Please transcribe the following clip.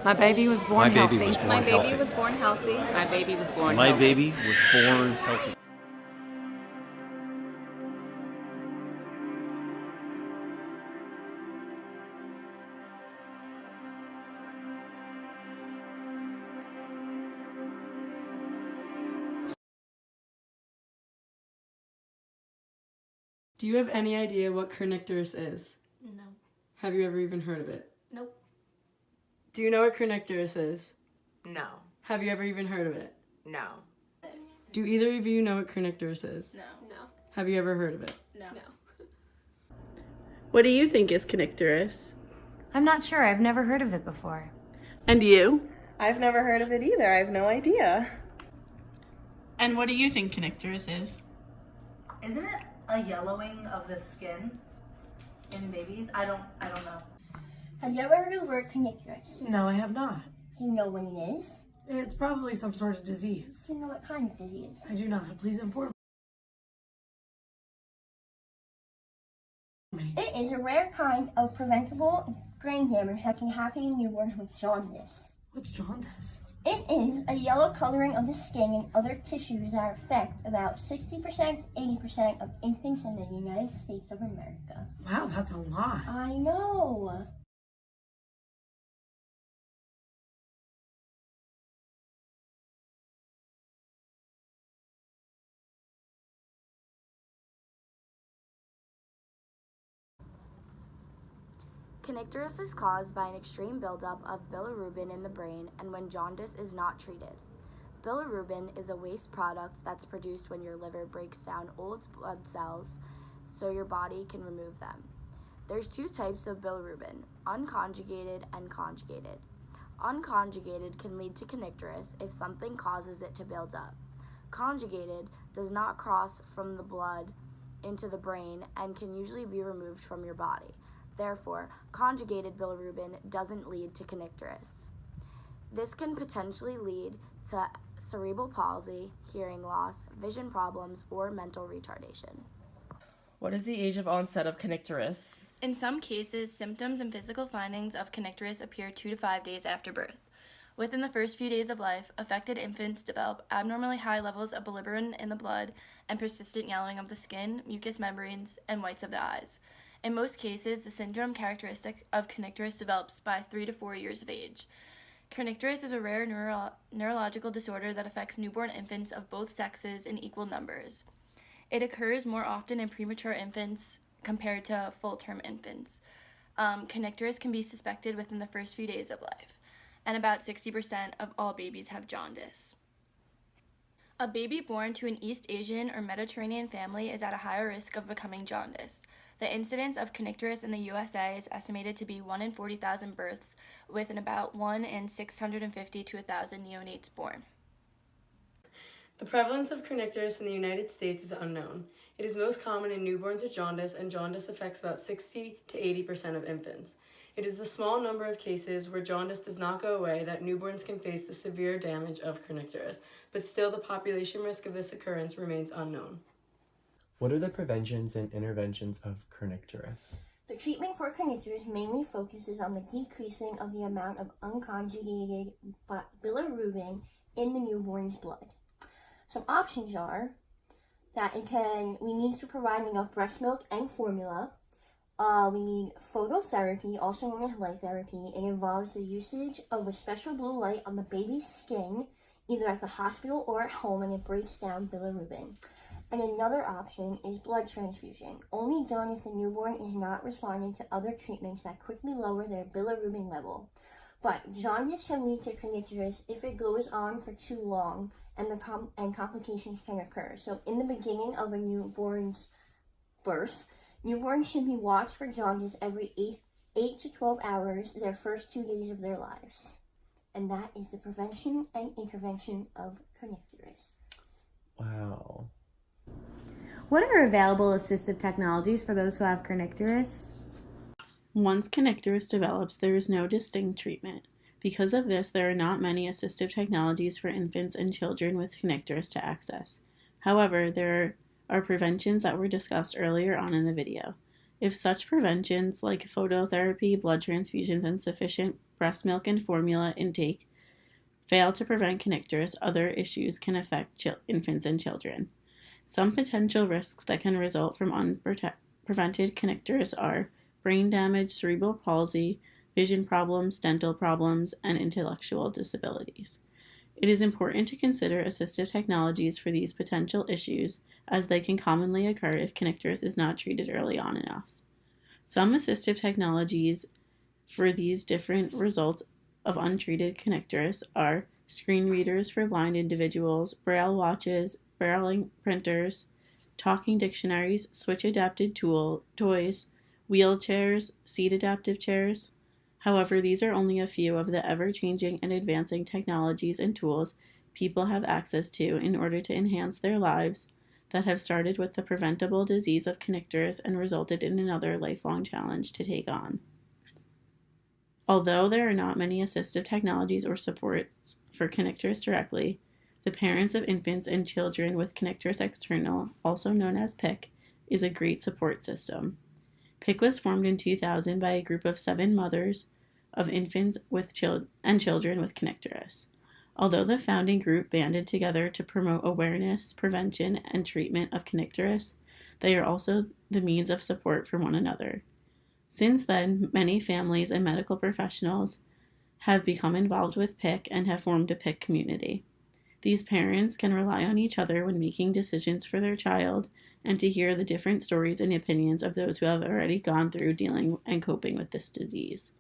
My baby was My born baby healthy. was born My baby healthy. was born healthy. My baby was born My healthy. baby was born healthy. Do you have any idea what Kernicterus is? No. Have you ever even heard of it? Nope. Do you know what Kernicterus is? No. Have you ever even heard of it? No. Do either of you know what Kernicterus is? No. No. Have you ever heard of it? No. What do you think is Kernicterus? I'm not sure. I've never heard of it before. And you? I've never heard of it either. I have no idea. And what do you think Kernicterus is? Isn't it a yellowing of the skin in babies? I don't know. Have you ever heard of the word Kernicterus? No, I have not. Do you know what it is? It's probably some sort of disease. Do you know what kind of disease? I do not. Please inform me. It is a rare kind of preventable brain damage that can happen in newborns with jaundice. What's jaundice? It is a yellow coloring of the skin and other tissues that affect about 60% to 80% of infants in the United States of America. Wow, that's a lot. I know. Kernicterus is caused by an extreme buildup of bilirubin in the brain and when jaundice is not treated. Bilirubin is a waste product that's produced when your liver breaks down old blood cells so your body can remove them. There's two types of bilirubin, unconjugated and conjugated. Unconjugated can lead to kernicterus if something causes it to build up. Conjugated does not cross from the blood into the brain and can usually be removed from your body. Therefore, conjugated bilirubin doesn't lead to kernicterus. This can potentially lead to cerebral palsy, hearing loss, vision problems, or mental retardation. What is the age of onset of Kernicterus? In some cases, symptoms and physical findings of kernicterus appear 2 to 5 days after birth. Within the first few days of life, affected infants develop abnormally high levels of bilirubin in the blood and persistent yellowing of the skin, mucous membranes, and whites of the eyes. In most cases, the syndrome characteristic of kernicterus develops by 3 to 4 years of age. Kernicterus is a rare neurological disorder that affects newborn infants of both sexes in equal numbers. It occurs more often in premature infants compared to full-term infants. Kernicterus can be suspected within the first few days of life, and about 60% of all babies have jaundice. A baby born to an East Asian or Mediterranean family is at a higher risk of becoming jaundiced. The incidence of kernicterus in the USA is estimated to be 1 in 40,000 births, with about 1 in 650 to 1,000 neonates born. The prevalence of Kernicterus in the United States is unknown. It is most common in newborns with jaundice, and jaundice affects about 60 to 80% of infants. It is the small number of cases where jaundice does not go away that newborns can face the severe damage of kernicterus, but still the population risk of this occurrence remains unknown. What are the preventions and interventions of kernicterus? The treatment for kernicterus mainly focuses on the decreasing of the amount of unconjugated bilirubin in the newborn's blood. Some options are that we need to provide enough breast milk and formula. We need phototherapy, also known as light therapy. It involves the usage of a special blue light on the baby's skin, either at the hospital or at home, and it breaks down bilirubin. And another option is blood transfusion, only done if the newborn is not responding to other treatments that quickly lower their bilirubin level. But jaundice can lead to kernicterus if it goes on for too long, and complications can occur. So in the beginning of a newborn's birth, newborns should be watched for jaundice every 8 to 12 hours their first 2 days of their lives. And that is the prevention and intervention of kernicterus. Wow. What are available assistive technologies for those who have kernicterus? Once kernicterus develops, there is no distinct treatment. Because of this, there are not many assistive technologies for infants and children with kernicterus to access. However, there are preventions that were discussed earlier on in the video. If such preventions like phototherapy, blood transfusions, and sufficient breast milk and formula intake fail to prevent kernicterus, other issues can affect infants and children. Some potential risks that can result from unprevented kernicterus are brain damage, cerebral palsy, vision problems, dental problems, and intellectual disabilities. It is important to consider assistive technologies for these potential issues, as they can commonly occur if kernicterus is not treated early on enough. Some assistive technologies for these different results of untreated kernicterus are screen readers for blind individuals, braille watches, braille printers, talking dictionaries, switch-adapted toys, wheelchairs, seat-adaptive chairs. However, these are only a few of the ever-changing and advancing technologies and tools people have access to in order to enhance their lives that have started with the preventable disease of kernicterus and resulted in another lifelong challenge to take on. Although there are not many assistive technologies or supports for kernicterus directly, the Parents of Infants and Children with Kernicterus External, also known as PIC, is a great support system. PIC was formed in 2000 by a group of 7 mothers of infants and children with kernicterus. Although the founding group banded together to promote awareness, prevention, and treatment of kernicterus, they are also the means of support for one another. Since then, many families and medical professionals have become involved with PIC and have formed a PIC community. These parents can rely on each other when making decisions for their child and to hear the different stories and opinions of those who have already gone through dealing and coping with this disease.